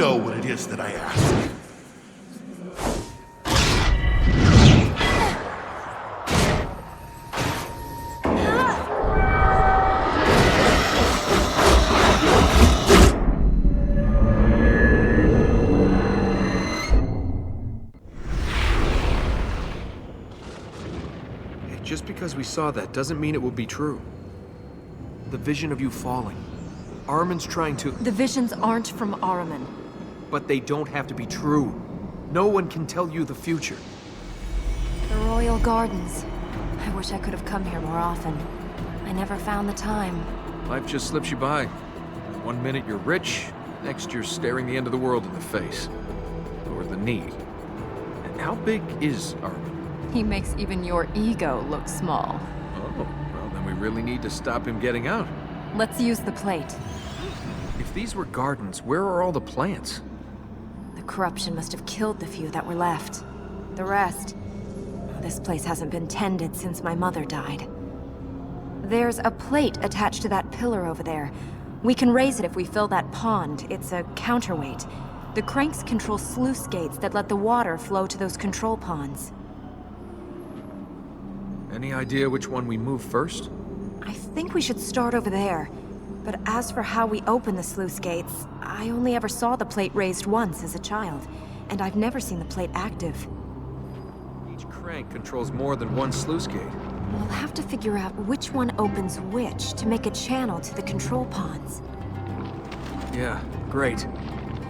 know what it is that I ask. Just because we saw that doesn't mean it will be true. The vision of you falling. Armin's trying to... The visions aren't from Armin. But they don't have to be true. No one can tell you the future. The Royal Gardens. I wish I could have come here more often. I never found the time. Life just slips you by. One minute you're rich, next you're staring the end of the world in the face. Or the knee. And how big is Armin? He makes even your ego look small. Oh, well then we really need to stop him getting out. Let's use the plate. If these were gardens, where are all the plants? The corruption must have killed the few that were left. The rest... This place hasn't been tended since my mother died. There's a plate attached to that pillar over there. We can raise it if we fill that pond. It's a counterweight. The cranks control sluice gates that let the water flow to those control ponds. Any idea which one we move first? I think we should start over there. But as for how we open the sluice gates, I only ever saw the plate raised once as a child, and I've never seen the plate active. Each crank controls more than one sluice gate. We'll have to figure out which one opens which to make a channel to the control ponds. Yeah, great.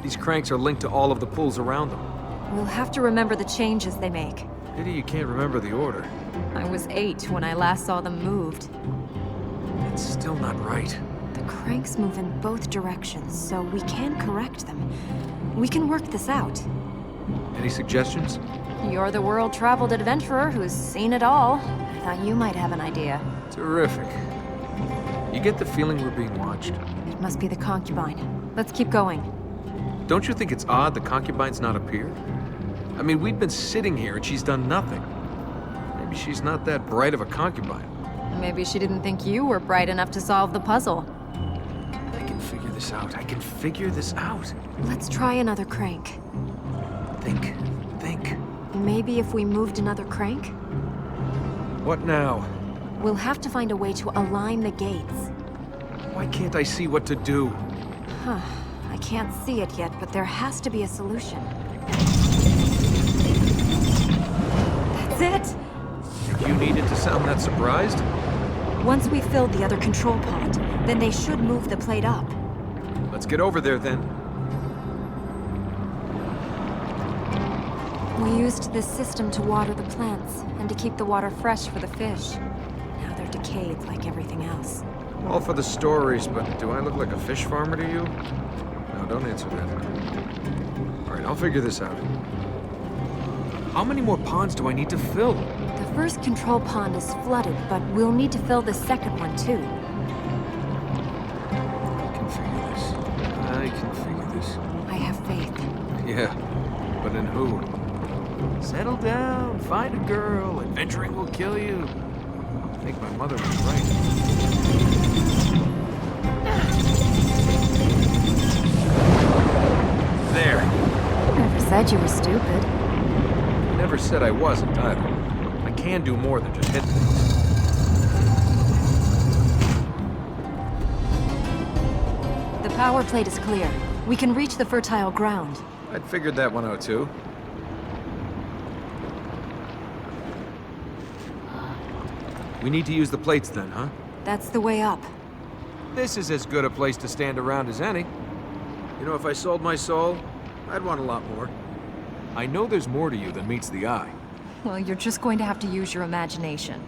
These cranks are linked to all of the pulls around them. We'll have to remember the changes they make. Pity you can't remember the order. I was 8 when I last saw them moved. It's still not right. The cranks move in both directions, so we can correct them. We can work this out. Any suggestions? You're the world-traveled adventurer who's seen it all. I thought you might have an idea. Terrific. You get the feeling we're being watched? It must be the concubine. Let's keep going. Don't you think it's odd the concubine's not appeared? I mean, we've been sitting here and she's done nothing. Maybe she's not that bright of a concubine. Maybe she didn't think you were bright enough to solve the puzzle. I can figure this out. I can figure this out. Let's try another crank. Think. Maybe if we moved another crank? What now? We'll have to find a way to align the gates. Why can't I see what to do? Huh. I can't see it yet, but there has to be a solution. That's it! You needed to sound that surprised? Once we filled the other control pod, then they should move the plate up. Let's get over there then. We used this system to water the plants, and to keep the water fresh for the fish. Now they're decayed like everything else. All for the stories, but do I look like a fish farmer to you? No, don't answer that. All right, I'll figure this out. How many more ponds do I need to fill? The first control pond is flooded, but we'll need to fill the second one too. I can figure this. I have faith. Yeah, but in who? Settle down, find a girl, adventuring will kill you. I think my mother was right. There. Never said you were stupid. Never said I wasn't either. I can do more than just hit things. The power plate is clear. We can reach the fertile ground. I'd figured that one out too. We need to use the plates then, huh? That's the way up. This is as good a place to stand around as any. You know, if I sold my soul, I'd want a lot more. I know there's more to you than meets the eye. Well, you're just going to have to use your imagination.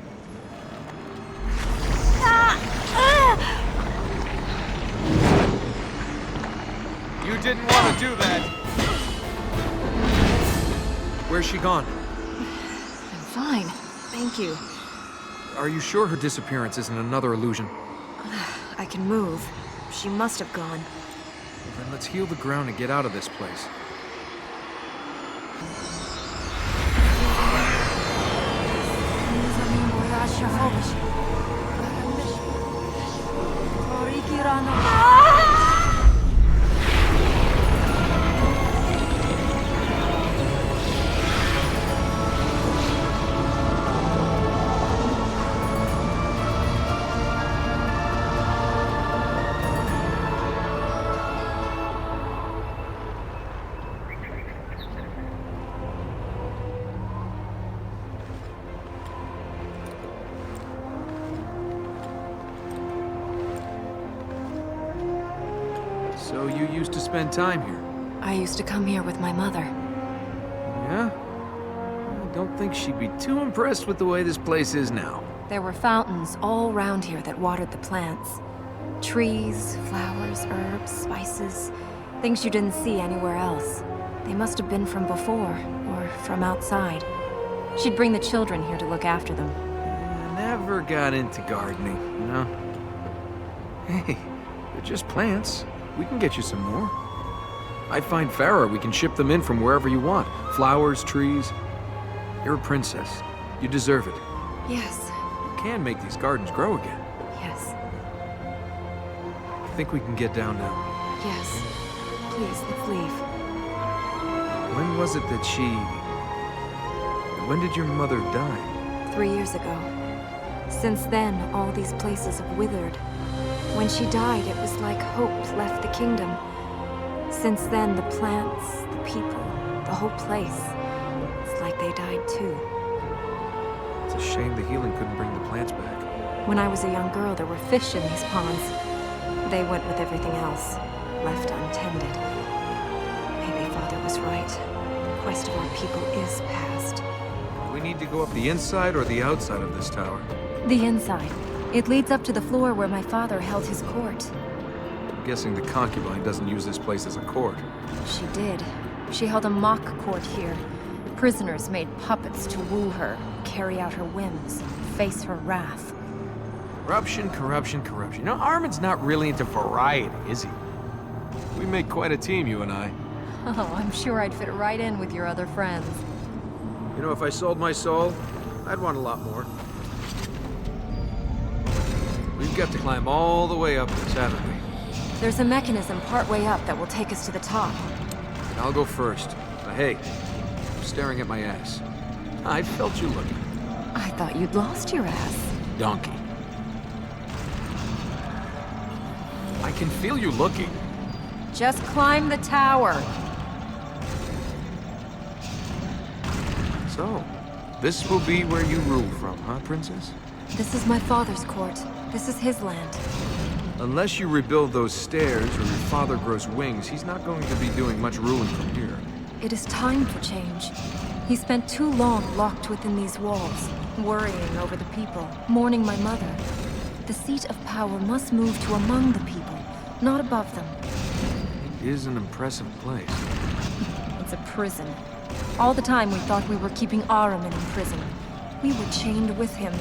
You didn't want to do that! Where's she gone? I'm fine. Thank you. Are you sure her disappearance isn't another illusion? I can move. She must have gone. Then let's heal the ground and get out of this place. So you used to spend time here? I used to come here with my mother. Yeah? I don't think she'd be too impressed with the way this place is now. There were fountains all around here that watered the plants. Trees, flowers, herbs, spices. Things you didn't see anywhere else. They must have been from before, or from outside. She'd bring the children here to look after them. I never got into gardening, you know? Hey, they're just plants. We can get you some more. I'd find Farah. We can ship them in from wherever you want. Flowers, trees. You're a princess. You deserve it. Yes, You can make these gardens grow again. yes, I think we can get down now. yes. Please, let's leave. When was it that When did your mother die? 3 years ago. Since then, all these places have withered. When she died, it was like hope left the kingdom. Since then, the plants, the people, the whole place, it's like they died too. It's a shame the healing couldn't bring the plants back. When I was a young girl, there were fish in these ponds. They went with everything else, left untended. Maybe Father was right. The quest of our people is past. We need to go up the inside or the outside of this tower? The inside. It leads up to the floor where my father held his court. I'm guessing the concubine doesn't use this place as a court. She did. She held a mock court here. Prisoners made puppets to woo her, carry out her whims, face her wrath. Corruption, corruption, corruption. Now, Armin's not really into variety, is he? We make quite a team, you and I. Oh, I'm sure I'd fit right in with your other friends. You know, if I sold my soul, I'd want a lot more. We've got to climb all the way up this, haven't we? There's a mechanism partway up that will take us to the top. And I'll go first. Now, hey, I'm staring at my ass. I felt you looking. I thought you'd lost your ass. Donkey. I can feel you looking. Just climb the tower. So, this will be where you rule from, huh, princess? This is my father's court. This is his land. Unless you rebuild those stairs or your father grows wings, he's not going to be doing much ruling from here. It is time for change. He spent too long locked within these walls, worrying over the people, mourning my mother. The seat of power must move to among the people, not above them. It is an impressive place. It's a prison. All the time we thought we were keeping Ahriman in prison. We were chained with him.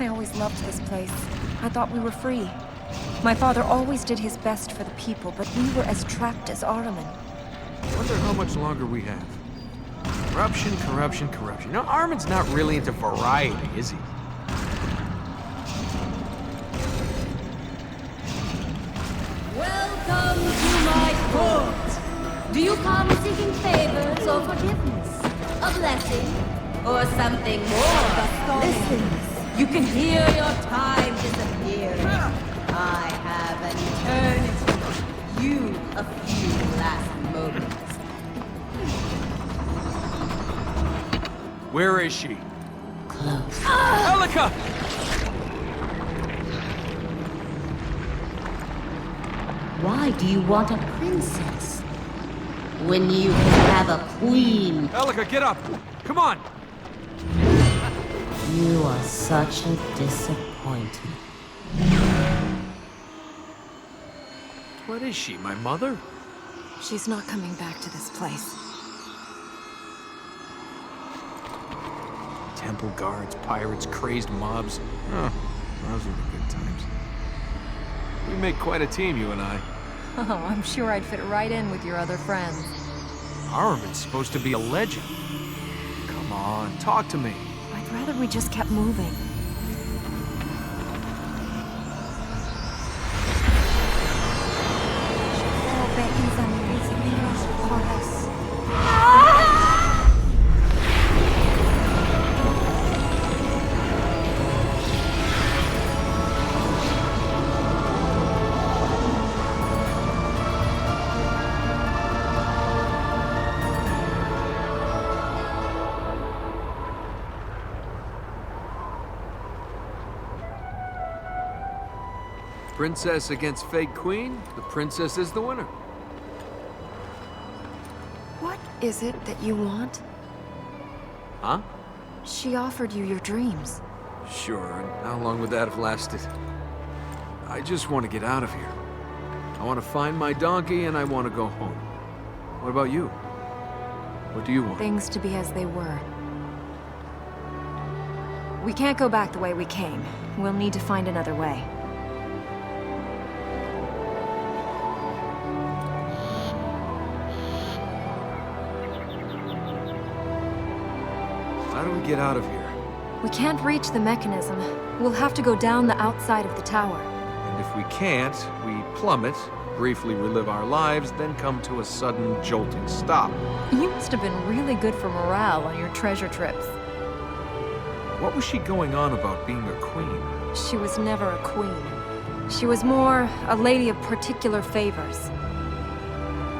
I always loved this place. I thought we were free. My father always did his best for the people, but we were as trapped as Ahriman. Wonder how much longer we have. Corruption, corruption, corruption. Now, Armin's not really into variety, is he? Welcome to my court! Do you come seeking favors or forgiveness? A blessing? Or something more? Listen, you can hear your time disappearing. I have an eternity. You a few last moments. Where is she? Close. Elika! Why do you want a princess? When you can have a queen. Elika, get up! Come on! You are such a disappointment. What is she, my mother? She's not coming back to this place. Temple guards, pirates, crazed mobs. Oh, those were the good times. We make quite a team, you and I. Oh, I'm sure I'd fit right in with your other friends. Ahriman's supposed to be a legend. Come on, talk to me. I'd rather we just kept moving. Princess against fake queen, the princess is the winner. What is it that you want? Huh? She offered you your dreams. Sure, and how long would that have lasted? I just want to get out of here. I want to find my donkey and I want to go home. What about you? What do you want? Things to be as they were. We can't go back the way we came. We'll need to find another way. How do we get out of here? We can't reach the mechanism. We'll have to go down the outside of the tower. And if we can't, we plummet, briefly relive our lives, then come to a sudden jolting stop. You must have been really good for morale on your treasure trips. What was she going on about being a queen? She was never a queen. She was more a lady of particular favors.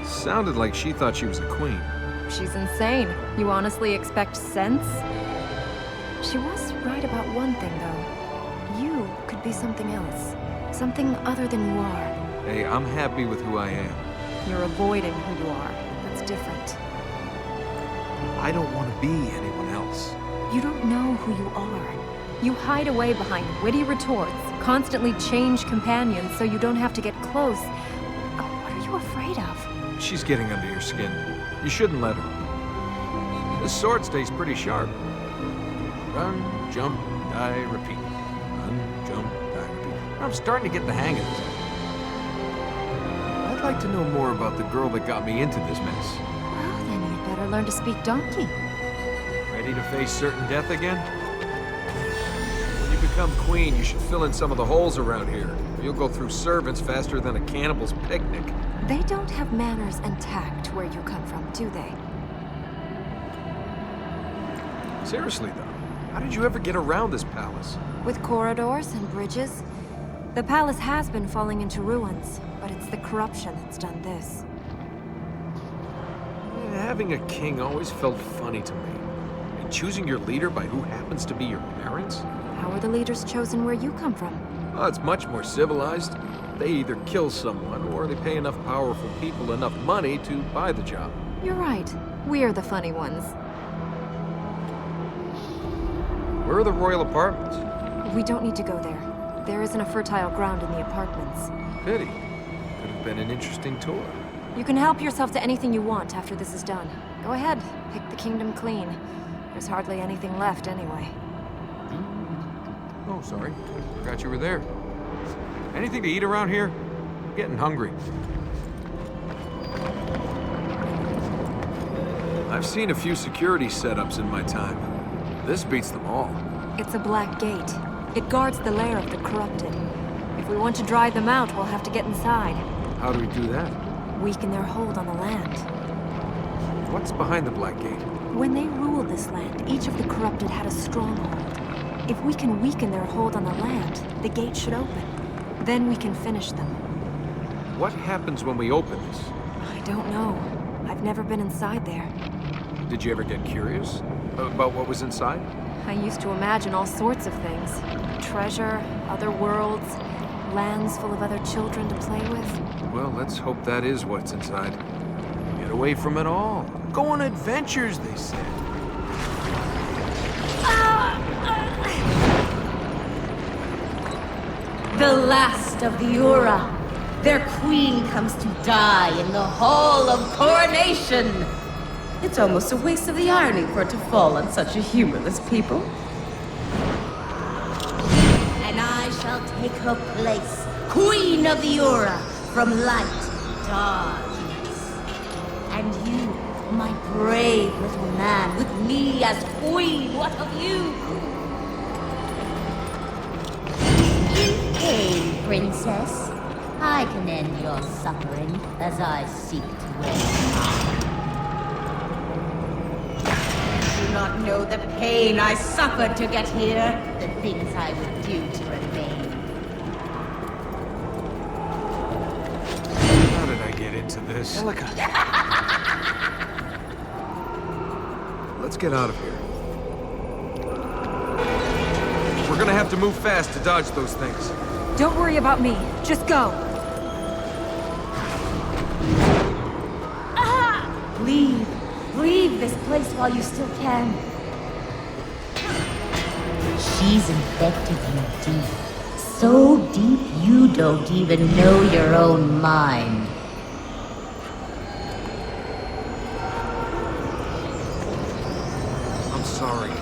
Sounded like she thought she was a queen. She's insane. You honestly expect sense? She was right about one thing, though. You could be something else. Something other than you are. Hey, I'm happy with who I am. You're avoiding who you are. That's different. I don't want to be anyone else. You don't know who you are. You hide away behind witty retorts, constantly change companions so you don't have to get close. What are you afraid of? She's getting under your skin. You shouldn't let her. This sword stays pretty sharp. Run, jump, die, repeat. Run, jump, die, repeat. I'm starting to get the hang of this. I'd like to know more about the girl that got me into this mess. Well, then you'd better learn to speak donkey. Ready to face certain death again? When you become queen, you should fill in some of the holes around here. You'll go through servants faster than a cannibal's picnic. They don't have manners and tact where you come from, do they? Seriously, though, how did you ever get around this palace? With corridors and bridges. The palace has been falling into ruins, but it's the corruption that's done this. Having a king always felt funny to me. And choosing your leader by who happens to be your parents? How are the leaders chosen where you come from? Oh, it's much more civilized. They either kill someone, or they pay enough powerful people enough money to buy the job. You're right. We're the funny ones. Where are the royal apartments? We don't need to go there. There isn't a fertile ground in the apartments. Pity. Could have been an interesting tour. You can help yourself to anything you want after this is done. Go ahead, pick the kingdom clean. There's hardly anything left anyway. Oh, sorry. Forgot you were there. Anything to eat around here? I'm getting hungry. I've seen a few security setups in my time. This beats them all. It's a black gate. It guards the lair of the corrupted. If we want to drive them out, we'll have to get inside. How do we do that? Weaken their hold on the land. What's behind the Black Gate? When they ruled this land, each of the corrupted had a stronghold. If we can weaken their hold on the land, the gate should open. Then we can finish them. What happens when we open this? I don't know. I've never been inside there. Did you ever get curious about what was inside? I used to imagine all sorts of things. Treasure, other worlds, lands full of other children to play with. Well, let's hope that is what's inside. Get away from it all. Go on adventures, they said. The last of the Ura. Their queen comes to die in the Hall of Coronation. It's almost a waste of the irony for it to fall on such a humorless people. And I shall take her place, Queen of the Ura, from light to darkness. And you, my brave little man, with me as queen, what of you? In pain, princess. I can end your suffering as I seek to end. Do not know the pain I suffered to get here, the things I would do to remain. How did I get into this? Let's get out of here. We're gonna have to move fast to dodge those things. Don't worry about me. Just go. Leave. Leave this place while you still can. She's infected you deep. So deep you don't even know your own mind. I'm sorry.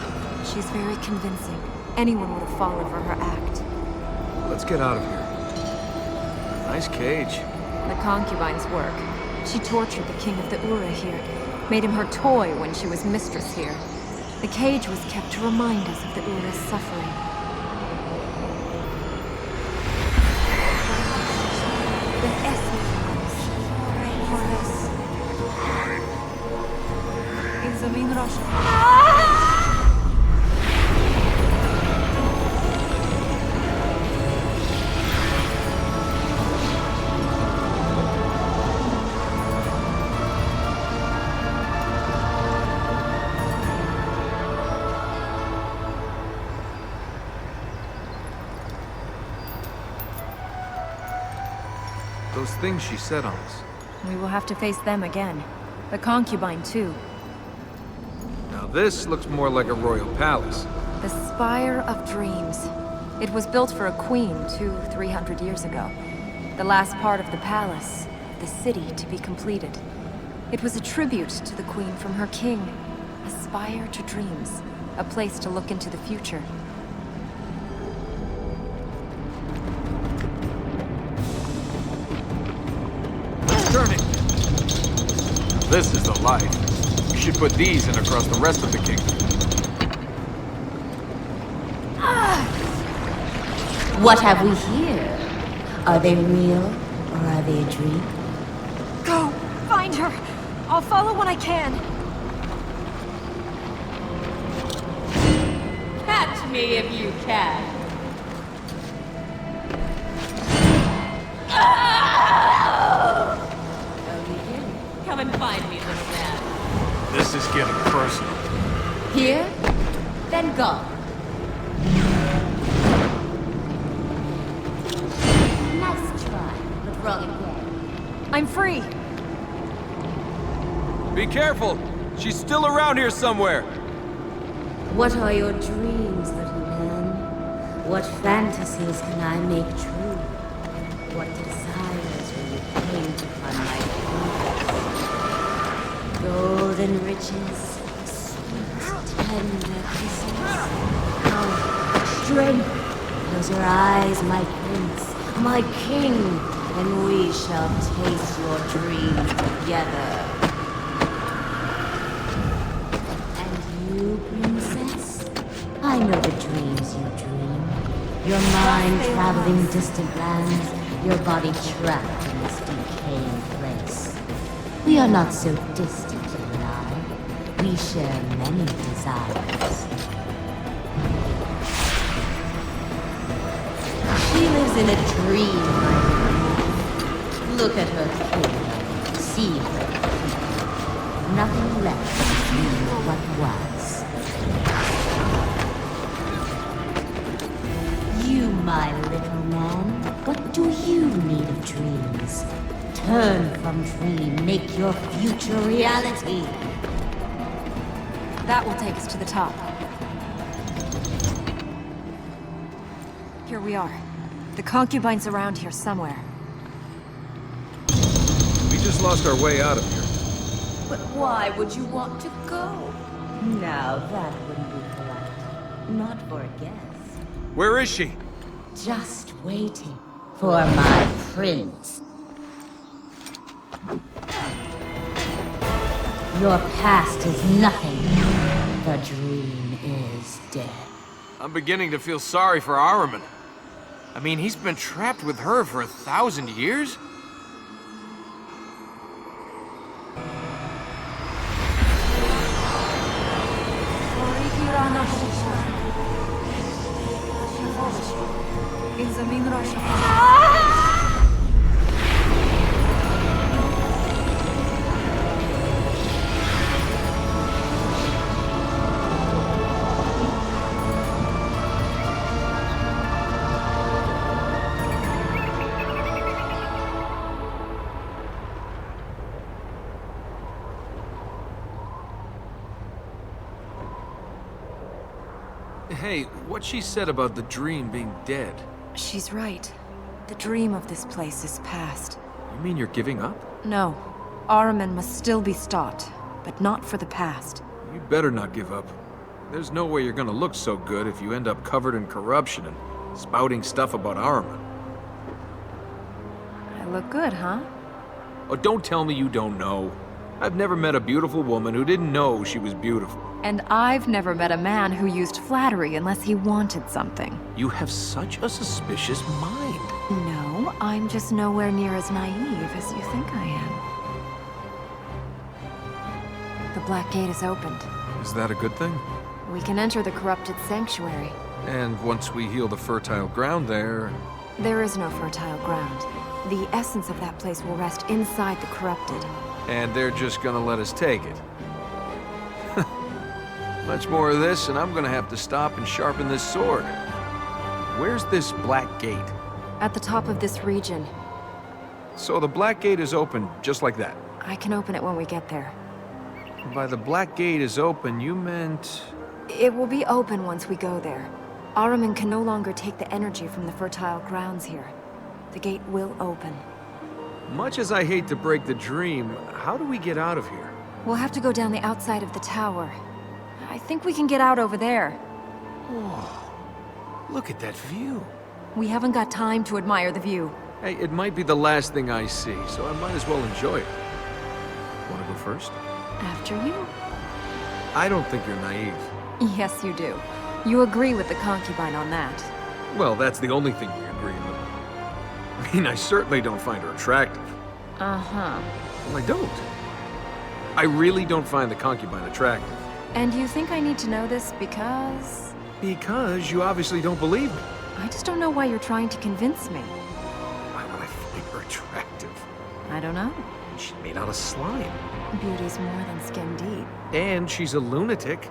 She's very convincing. Anyone would have fallen for her act. Let's get out of here. Nice cage. The concubine's work. She tortured the king of the Ura here. Made him her toy when she was mistress here. The cage was kept to remind us of the Ura's suffering. Those things she said on us. We will have to face them again. The concubine, too. Now this looks more like a royal palace. The Spire of Dreams. It was built for a queen 200-300 years ago. The last part of the palace, the city, to be completed. It was a tribute to the queen from her king. A spire to dreams. A place to look into the future. Turning. This is the life. We should put these in across the rest of the kingdom. What have we here? Are they real, or are they a dream? Go! Find her! I'll follow when I can. Catch me if you can. Come and find me, little man. This is getting personal. Here? Then go. Nice try, but wrong again. I'm free! Be careful! She's still around here somewhere! What are your dreams, little man? What fantasies can I make true? What desires will you paint upon my canvas? Golden riches, sweet, tender kisses. Power, strength. Close your eyes, my prince, my king, and we shall taste your dreams together. Princess, I know the dreams you dream. Your mind traveling distant lands, your body trapped in this decaying place. We are not so distant, you and I. We share many desires. She lives in a dream, my friend. Look at her kingdom. See her. Nothing left of the dream of what was. You, my little man, what do you need of dreams? Turn from dream, make your future reality. That will take us to the top. Here we are. The concubine's around here somewhere. We just lost our way out of here. But why would you want to go? Now that wouldn't be polite. Not for a guest. Where is she? Just waiting for my prince. Your past is nothing. The dream is dead. I'm beginning to feel sorry for Ahriman. I mean, he's been trapped with her for 1,000 years? Hey, what she said about the dream being dead. She's right. The dream of this place is past. You mean you're giving up? No. Ahriman must still be stopped, but not for the past. You better not give up. There's no way you're gonna look so good if you end up covered in corruption and spouting stuff about Ahriman. I look good, huh? Oh, don't tell me you don't know. I've never met a beautiful woman who didn't know she was beautiful. And I've never met a man who used flattery unless he wanted something. You have such a suspicious mind. No, I'm just nowhere near as naive as you think I am. The Black Gate is opened. Is that a good thing? We can enter the corrupted sanctuary. And once we heal the fertile ground there... There is no fertile ground. The essence of that place will rest inside the corrupted. And they're just gonna let us take it. Much more of this, and I'm gonna have to stop and sharpen this sword. Where's this Black Gate? At the top of this region. So the Black Gate is open, just like that. I can open it when we get there. By the Black Gate is open, you meant... It will be open once we go there. Ahriman can no longer take the energy from the fertile grounds here. The gate will open. Much as I hate to break the dream, how do we get out of here? We'll have to go down the outside of the tower. I think we can get out over there. Oh, look at that view. We haven't got time to admire the view. Hey, it might be the last thing I see, so I might as well enjoy it. Want to go first? After you? I don't think you're naive. Yes, you do. You agree with the concubine on that. Well, that's the only thing we agree on. I mean, I certainly don't find her attractive. Uh-huh. Well, I don't. I really don't find the concubine attractive. And you think I need to know this because... Because you obviously don't believe me. I just don't know why you're trying to convince me. Why would I find her attractive? I don't know. She's made out of slime. Beauty's more than skin deep. And she's a lunatic.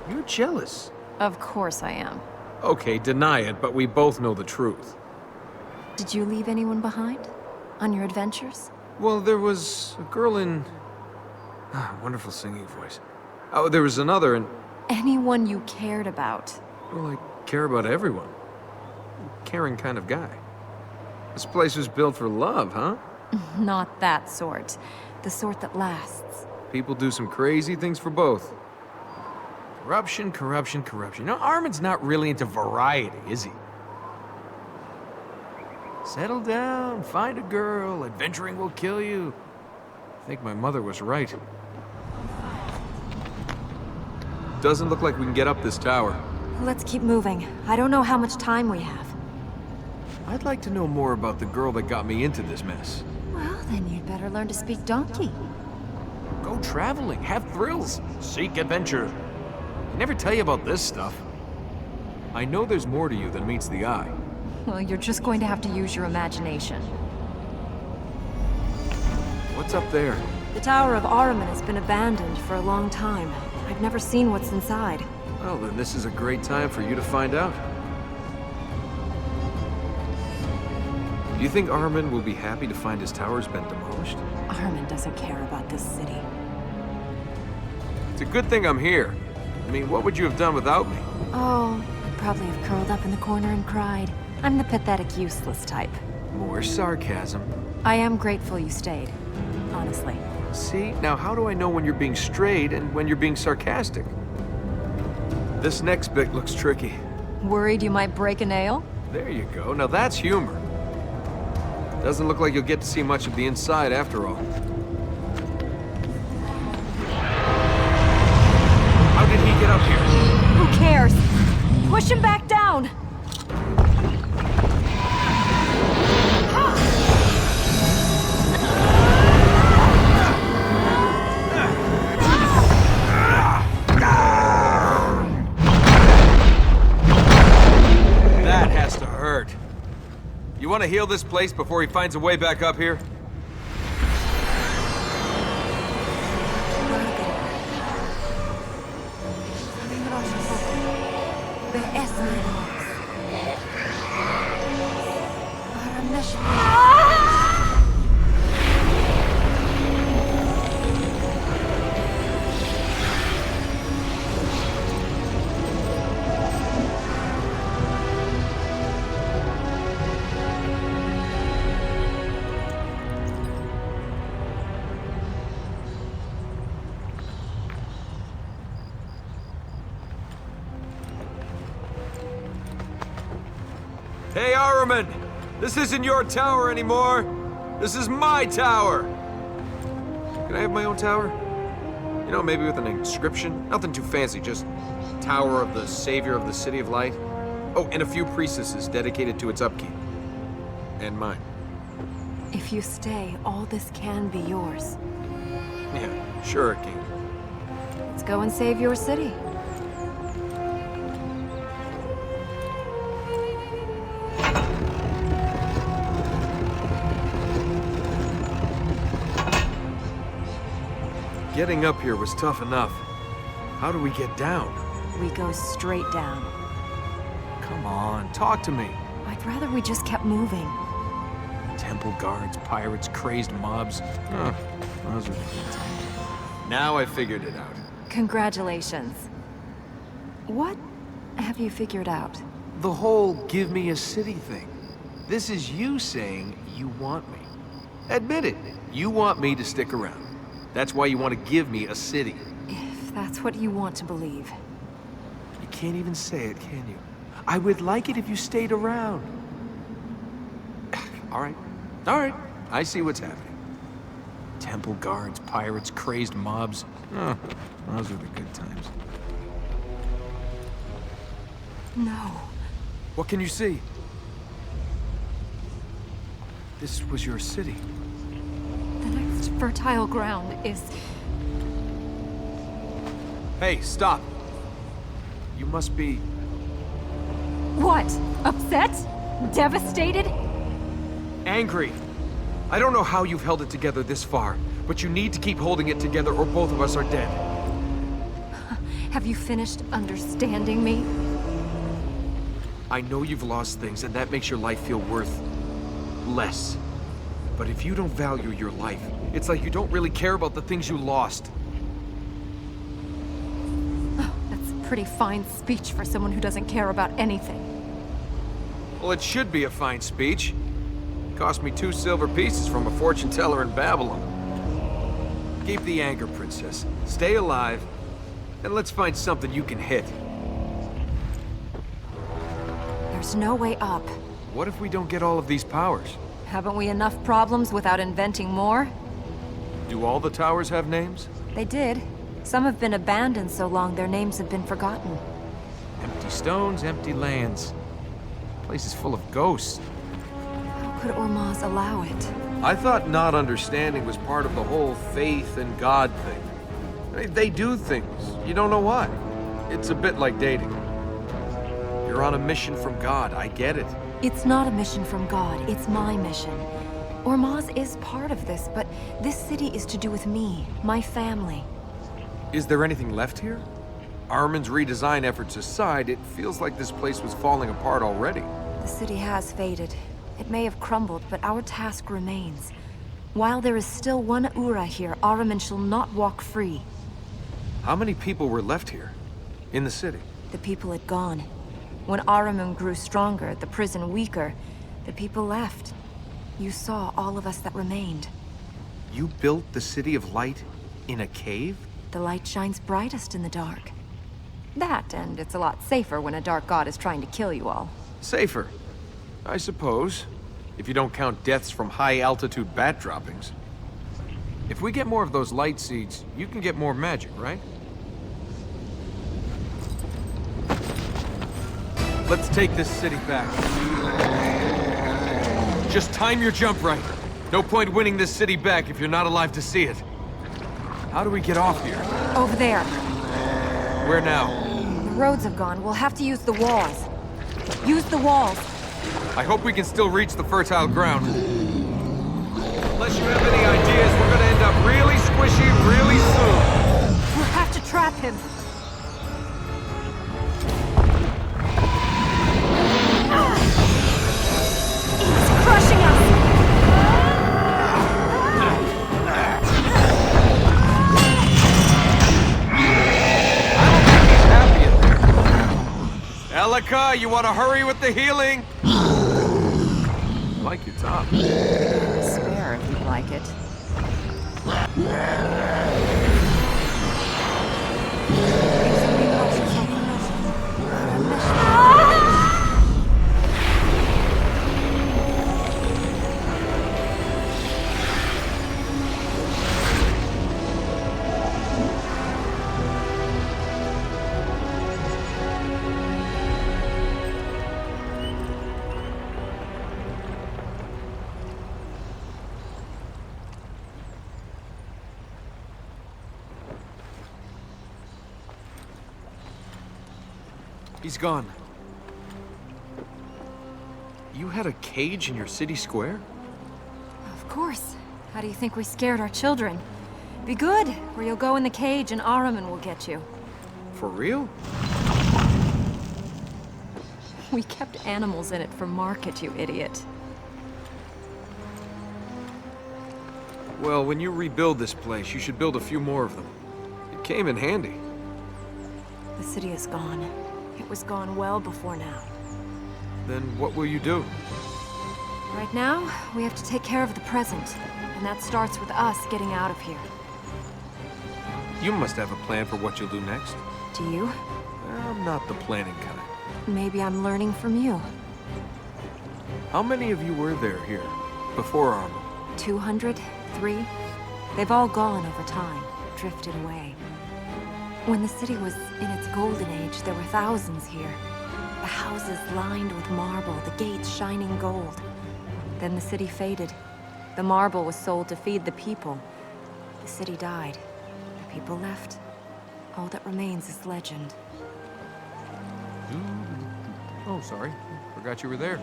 You're jealous. Of course I am. Okay, deny it, but we both know the truth. Did you leave anyone behind? On your adventures? Well, there was a girl in... wonderful singing voice. Oh, there was another, and... Anyone you cared about. Well, I care about everyone. Caring kind of guy. This place was built for love, huh? Not that sort. The sort that lasts. People do some crazy things for both. Corruption, corruption, corruption. You know, Armin's not really into variety, is he? Settle down, find a girl, adventuring will kill you. I think my mother was right. Doesn't look like we can get up this tower. Let's keep moving. I don't know how much time we have. I'd like to know more about the girl that got me into this mess. Well, then you'd better learn to speak donkey. Go traveling, have thrills, seek adventure. I never tell you about this stuff. I know there's more to you than meets the eye. Well, you're just going to have to use your imagination. What's up there? The Tower of Ahriman has been abandoned for a long time. I've never seen what's inside. Well, then this is a great time for you to find out. Do you think Ahriman will be happy to find his tower's been demolished? Ahriman doesn't care about this city. It's a good thing I'm here. I mean, what would you have done without me? Oh, I'd probably have curled up in the corner and cried. I'm the pathetic, useless type. More sarcasm. I am grateful you stayed. Honestly. See, now how do I know when you're being straight and when you're being sarcastic? This next bit looks tricky. Worried you might break a nail? There you go. Now that's humor. Doesn't look like you'll get to see much of the inside after all. How did he get up here? Who cares? Push him back down! That has to hurt. You want to heal this place before he finds a way back up here? Hey, Ahriman! This isn't your tower anymore! This is my tower! Can I have my own tower? You know, maybe with an inscription? Nothing too fancy, just Tower of the Savior of the City of Light. Oh, and a few priestesses dedicated to its upkeep. And mine. If you stay, all this can be yours. Yeah, sure it can. Let's go and save your city. Getting up here was tough enough. How do we get down? We go straight down. Come on, talk to me. I'd rather we just kept moving. Temple guards, pirates, crazed mobs. Those are the good times. Now I figured it out. Congratulations. What have you figured out? The whole give me a city thing. This is you saying you want me. Admit it. You want me to stick around. That's why you want to give me a city. If that's what you want to believe. You can't even say it, can you? I would like it if you stayed around. All right. All right. I see what's happening. Temple guards, pirates, crazed mobs. Those are the good times. No. What can you see? This was your city. The next fertile ground is... Hey, stop. You must be... What? Upset? Devastated? angry. I don't know how you've held it together this far, but you need to keep holding it together or both of us are dead. Have you finished understanding me? I know you've lost things, and that makes your life feel worth less. But if you don't value your life, it's like you don't really care about the things you lost. Oh, that's a pretty fine speech for someone who doesn't care about anything. Well, it should be a fine speech. It cost me 2 silver pieces from a fortune teller in Babylon. Keep the anger, Princess. Stay alive, and let's find something you can hit. There's no way up. What if we don't get all of these powers? Haven't we enough problems without inventing more? Do all the towers have names? They did. Some have been abandoned so long their names have been forgotten. Empty stones, empty lands. The place is full of ghosts. How could Ormaz allow it? I thought not understanding was part of the whole faith and God thing. I mean, they do things. You don't know why. It's a bit like dating. You're on a mission from God, I get it. It's not a mission from God, it's my mission. Ormaz is part of this, but this city is to do with me, my family. Is there anything left here? Armin's redesign efforts aside, it feels like this place was falling apart already. The city has faded. It may have crumbled, but our task remains. While there is still one Ura here, Ahriman shall not walk free. How many people were left here? In the city? The people had gone. When Ahriman grew stronger, the prison weaker, the people left. You saw all of us that remained. You built the City of Light in a cave? The light shines brightest in the dark. That, and it's a lot safer when a dark god is trying to kill you all. Safer, I suppose. If you don't count deaths from high-altitude bat droppings. If we get more of those light seeds, you can get more magic, right? Let's take this city back. Just time your jump right. No point winning this city back if you're not alive to see it. How do we get off here? Over there. Where now? The roads have gone. We'll have to use the walls. Use the walls. I hope we can still reach the fertile ground. Unless you have any ideas, we're gonna end up really squishy really soon. We'll have to trap him. He's crushing us! Elika, you want to hurry with the healing? Like your top. Spare if you'd like it. He's gone. You had a cage in your city square? Of course. How do you think we scared our children? Be good, or you'll go in the cage and Ahriman will get you. For real? We kept animals in it for market, you idiot. Well, when you rebuild this place, you should build a few more of them. It came in handy. The city is gone. It was gone well before now. Then what will you do? Right now, we have to take care of the present. And that starts with us getting out of here. You must have a plan for what you'll do next. Do you? I'm not the planning kind. Maybe I'm learning from you. How many of you were there here, before Armin? 200? 3? They've all gone over time, drifted away. When the city was in its golden age, there were thousands here. The houses lined with marble, the gates shining gold. Then the city faded. The marble was sold to feed the people. The city died. The people left. All that remains is legend. Oh, sorry. Forgot you were there.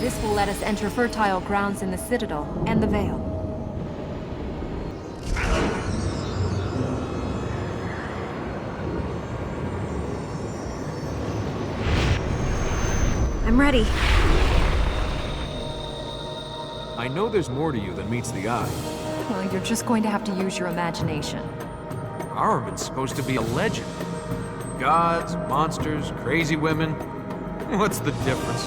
This will let us enter fertile grounds in the Citadel and the Vale. I'm ready. I know there's more to you than meets the eye. Well, you're just going to have to use your imagination. Armin's supposed to be a legend. Gods, monsters, crazy women. What's the difference?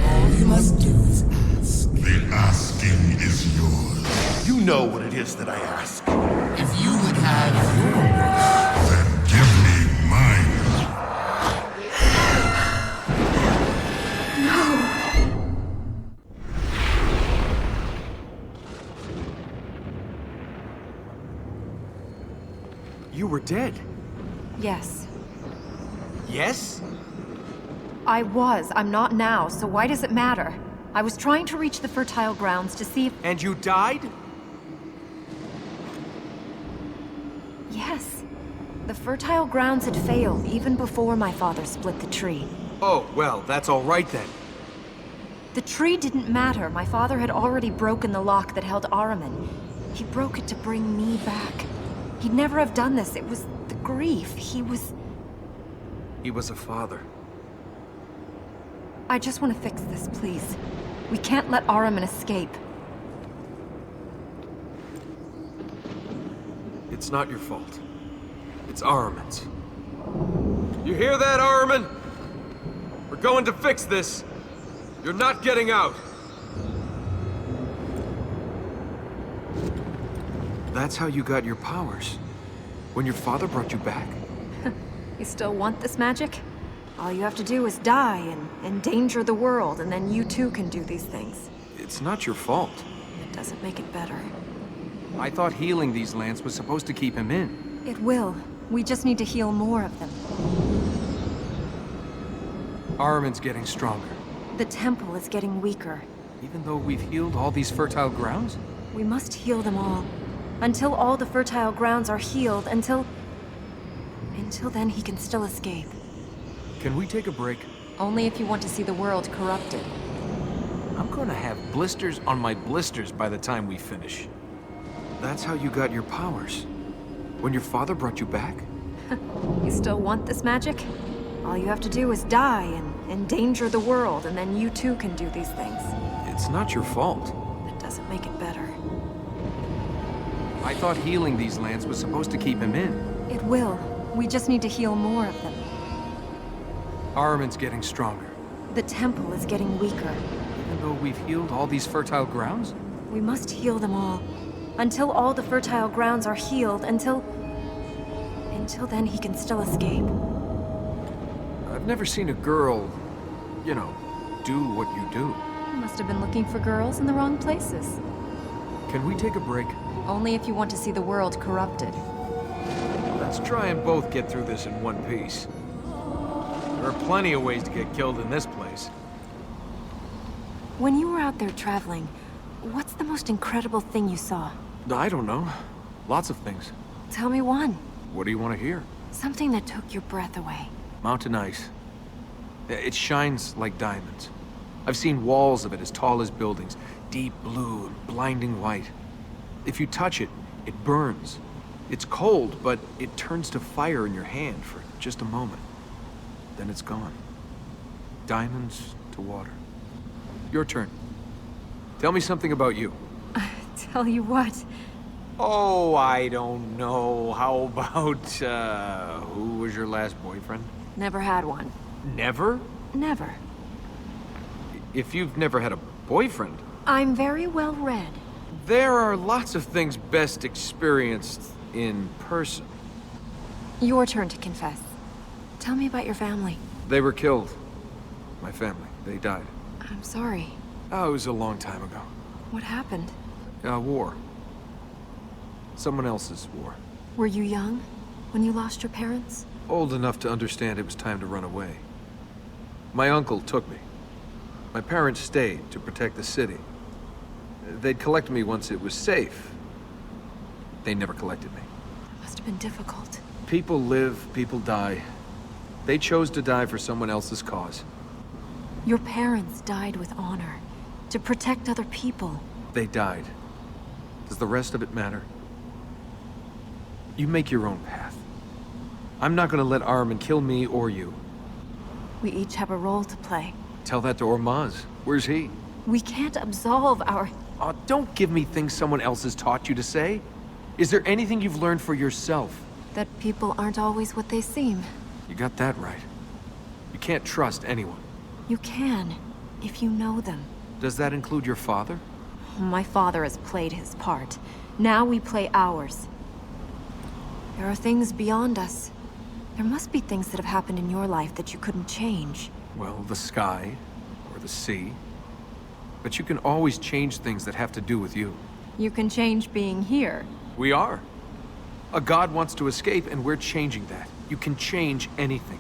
All you must do is ask. The asking is yours. You know what it is that I ask. If you would have your wish, then give me mine. You were dead. Yes. Yes? I was. I'm not now, so why does it matter? I was trying to reach the fertile grounds to see if... And you died? Yes. The fertile grounds had failed even before my father split the tree. Oh, well, that's all right then. The tree didn't matter. My father had already broken the lock that held Ahriman. He broke it to bring me back. He'd never have done this. It was the grief. He was a father. I just want to fix this, please. We can't let Ahriman escape. It's not your fault. It's Ahriman's. You hear that, Ahriman? We're going to fix this. You're not getting out. That's how you got your powers. When your father brought you back. You still want this magic? All you have to do is die and endanger the world, and then you too can do these things. It's not your fault. It doesn't make it better. I thought healing these lands was supposed to keep him in. It will. We just need to heal more of them. Ahriman's getting stronger. The temple is getting weaker. Even though we've healed all these fertile grounds? We must heal them all. Until all the fertile grounds are healed, until then he can still escape. Can we take a break? Only if you want to see the world corrupted. I'm gonna have blisters on my blisters by the time we finish. That's how you got your powers. When your father brought you back? You still want this magic? All you have to do is die and endanger the world, and then you too can do these things. It's not your fault. That doesn't make it better. I thought healing these lands was supposed to keep him in. It will. We just need to heal more of them. Ahriman's getting stronger. The temple is getting weaker. Even though we've healed all these fertile grounds? We must heal them all. Until all the fertile grounds are healed, until then he can still escape. I've never seen a girl, you know, do what you do. You must have been looking for girls in the wrong places. Can we take a break? Only if you want to see the world corrupted. Let's try and both get through this in one piece. There There are plenty of ways to get killed in this place. When you were out there traveling, what's the most incredible thing you saw? I don't know. Lots of things. Tell me one. What do you want to hear? Something that took your breath away. Mountain ice. It shines like diamonds. I've seen walls of it as tall as buildings, deep blue and blinding white. If you touch it, it burns. It's cold, but it turns to fire in your hand for just a moment. Then it's gone. Diamonds to water. Your turn. Tell me something about you. Tell you what. Oh, I don't know. How about, who was your last boyfriend? Never had one. Never? Never. If you've never had a boyfriend... I'm very well read. There are lots of things best experienced in person. Your turn to confess. Tell me about your family. They were killed. My family. They died. I'm sorry. Oh, it was a long time ago. What happened? War. Someone else's war. Were you young when you lost your parents? Old enough to understand it was time to run away. My uncle took me. My parents stayed to protect the city. They'd collect me once it was safe. They never collected me. Must have been difficult. People live, people die. They chose to die for someone else's cause. Your parents died with honor, to protect other people. They died. Does the rest of it matter? You make your own path. I'm not gonna let Armin kill me or you. We each have a role to play. Tell that to Ormaz. Where's he? We can't absolve our... Oh, don't give me things someone else has taught you to say. Is there anything you've learned for yourself? That people aren't always what they seem. You got that right. You can't trust anyone. You can, if you know them. Does that include your father? My father has played his part. Now we play ours. There are things beyond us. There must be things that have happened in your life that you couldn't change. Well, the sky, or the sea. But you can always change things that have to do with you. You can change being here. We are. A god wants to escape, and we're changing that. You can change anything.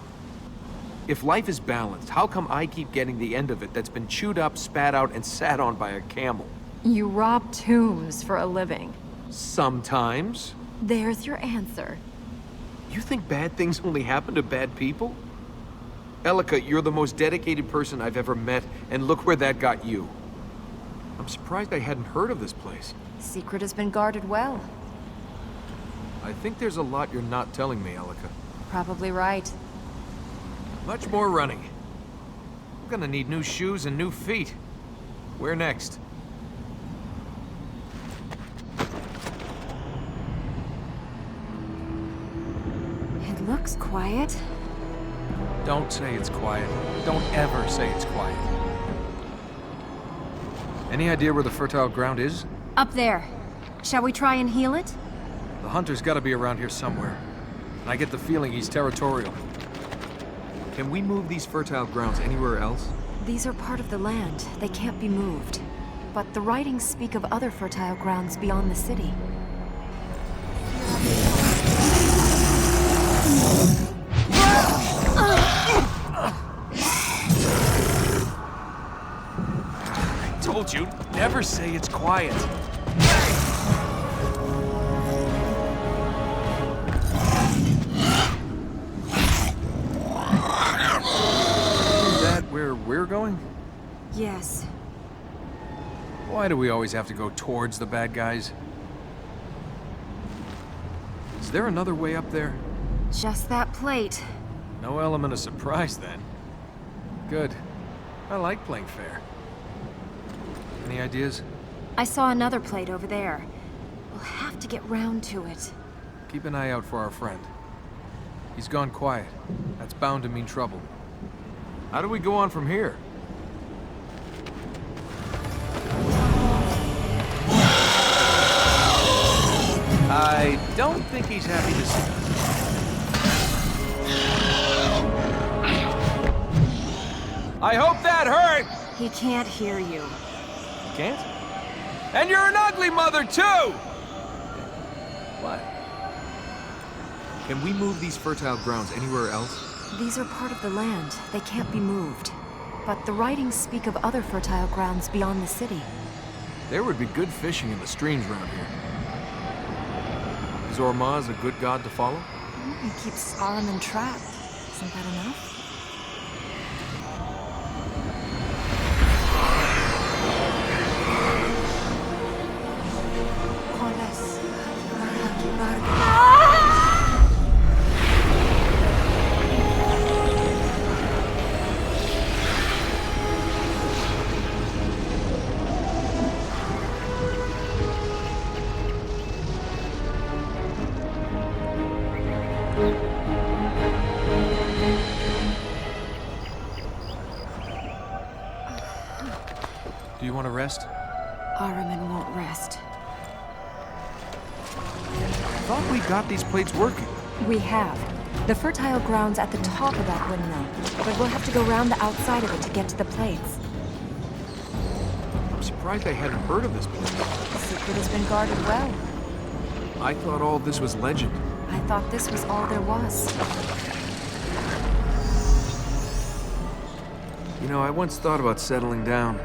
If life is balanced, how come I keep getting the end of it that's been chewed up, spat out, and sat on by a camel? You rob tombs for a living. Sometimes. There's your answer. You think bad things only happen to bad people? Elika, you're the most dedicated person I've ever met, and look where that got you. I'm surprised I hadn't heard of this place. Secret has been guarded well. I think there's a lot you're not telling me, Elika. Probably right. Much more running. I'm gonna need new shoes and new feet. Where next? It looks quiet. Don't say it's quiet. Don't ever say it's quiet. Any idea where the fertile ground is? Up there. Shall we try and heal it? The hunter's gotta be around here somewhere. And I get the feeling he's territorial. Can we move these fertile grounds anywhere else? These are part of the land. They can't be moved. But the writings speak of other fertile grounds beyond the city. I told you, never say it's quiet. Is that where we're going? Yes. Why do we always have to go towards the bad guys? Is there another way up there? Just that plate. No element of surprise, then. Good. I like playing fair. Any ideas? I saw another plate over there. We'll have to get round to it. Keep an eye out for our friend. He's gone quiet. That's bound to mean trouble. How do we go on from here? I don't think he's happy to see us. I hope that hurt! He can't hear you. Can't? And you're an ugly mother, too! What? Can we move these fertile grounds anywhere else? These are part of the land. They can't be moved. But the writings speak of other fertile grounds beyond the city. There would be good fishing in the streams around here. Is Ormaz a good god to follow? He keeps Ahriman trapped. Isn't that enough? Do you want to rest? Ahriman won't rest. I thought we got these plates working. We have. The fertile ground's at the top of that windmill, but we'll have to go round the outside of it to get to the plates. I'm surprised I hadn't heard of this place. The secret has been guarded well. I thought all this was legend. I thought this was all there was. You know, I once thought about settling down,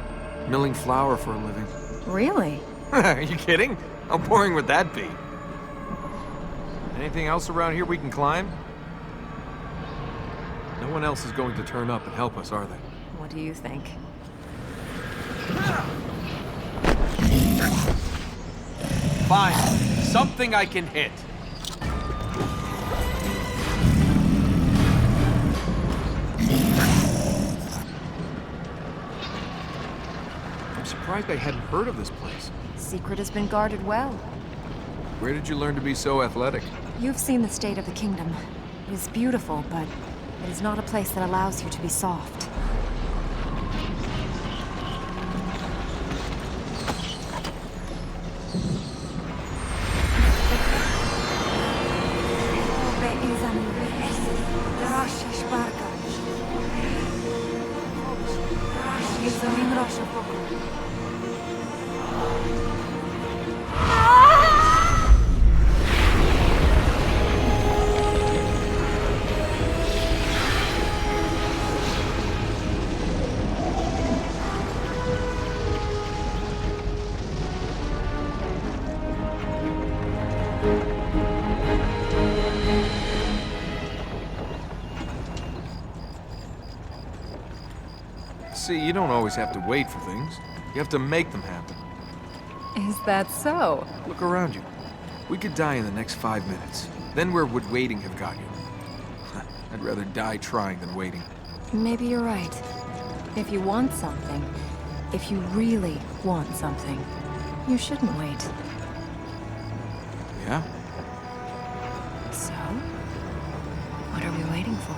milling flour for a living. Really? Are you kidding? How boring would that be? Anything else around here we can climb? No one else is going to turn up and help us, are they? What do you think? Fine. Something I can hit. I'm surprised I hadn't heard of this place. Secret has been guarded well. Where did you learn to be so athletic? You've seen the state of the kingdom. It is beautiful, but it is not a place that allows you to be soft. See, you don't always have to wait for things. You have to make them happen. Is that so? Look around you. We could die in the next 5 minutes. Then where would waiting have got you? I'd rather die trying than waiting. Maybe you're right. If you want something, if you really want something, you shouldn't wait. Yeah? So? What are we waiting for?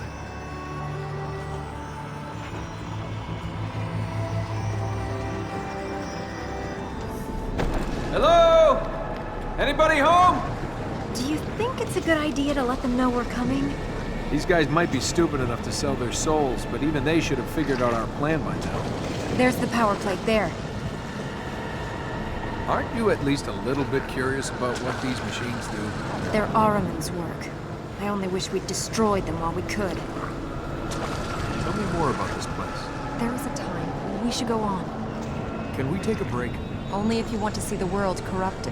Hello? Anybody home? Do you think it's a good idea to let them know we're coming? These guys might be stupid enough to sell their souls, but even they should have figured out our plan by now. There's the power plate there. Aren't you at least a little bit curious about what these machines do? They're Ahriman's work. I only wish we'd destroyed them while we could. Tell me more about this place. There is a time when we should go on. Can we take a break? Only if you want to see the world corrupted.